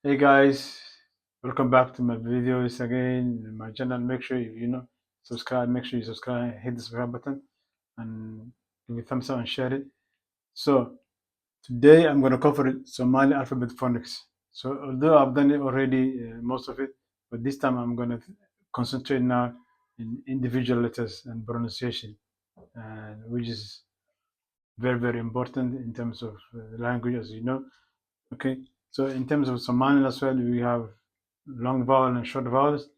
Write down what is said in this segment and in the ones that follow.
Hey guys, welcome back to my videos again. My channel. Make sure subscribe. Make sure you subscribe. Hit the subscribe button and give me a thumbs up and share it. So today I'm going to cover Somali alphabet phonics. So although I've done it already, most of it, but this time I'm going to concentrate now in individual letters and pronunciation, which is very important in terms of language, as you know. Okay, so in terms of Somali as well, we have long vowel and short vowels.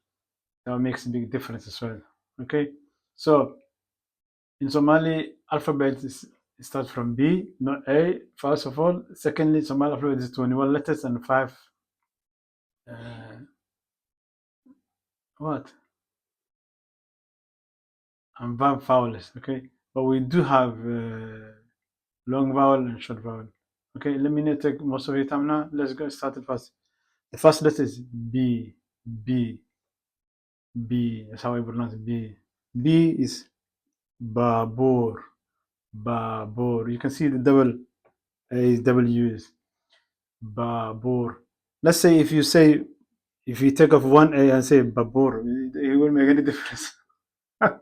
That makes a big difference as well. Okay, so in Somali, alphabet starts from B, not A, first of all. Secondly, Somali alphabet is 21 letters and 5 uh, what? And 5 vowels. Okay, but we do have long vowel and short vowel. Okay, let me not take most of your time now. Let's go start it first. The first letter is B, B, B. That's how I pronounce B. B is baabuur, baabuur. You can see the double A's, double U's. Baabuur. Let's say if you take off one A and say baabuur, it won't make any difference. That's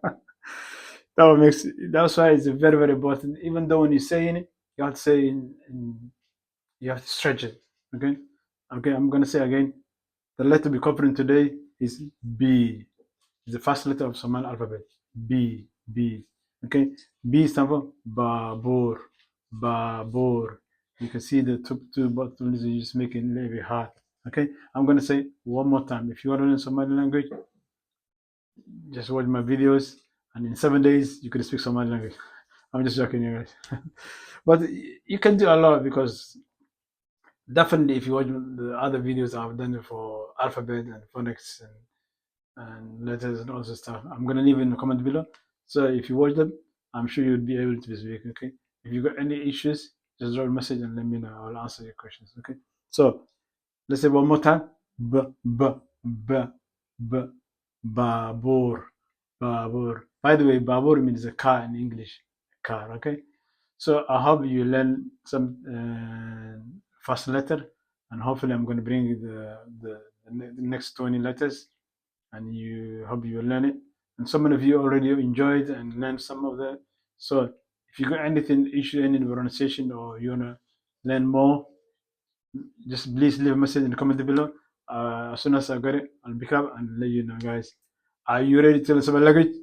why it's very important. Even though when you're saying it, you have to say you have to stretch it. Okay? Okay, I'm gonna say again. The letter we're covering today is B. It's the first letter of Somali alphabet. B, B. Okay, B stands for baabuur, baabuur. You can see the two buttons are just making it very hard. Okay, I'm gonna say one more time. If you want to learn Somali language, just watch my videos, and in 7 days you can speak Somali language. I'm just joking, you guys. But you can do a lot because definitely if you watch the other videos I've done for alphabet and phonics and letters and all this stuff. I'm gonna leave in the comment below. So if you watch them, I'm sure you'll be able to speak. Okay. If you got any issues, just drop a message and let me know. I'll answer your questions. Okay. So let's say one more time. B b b b baabuur, baabuur. By the way, baabuur means a car in English. A car. Okay. So I hope you learn some first letter, and hopefully I'm going to bring you the next 20 letters and you hope you will learn it. And some of you already enjoyed and learned some of that. So if you got anything issue, any pronunciation, or you wanna learn more, just please leave a message in the comment below. As soon as I got it, I'll pick up and let you know, guys. Are you ready to learn some language?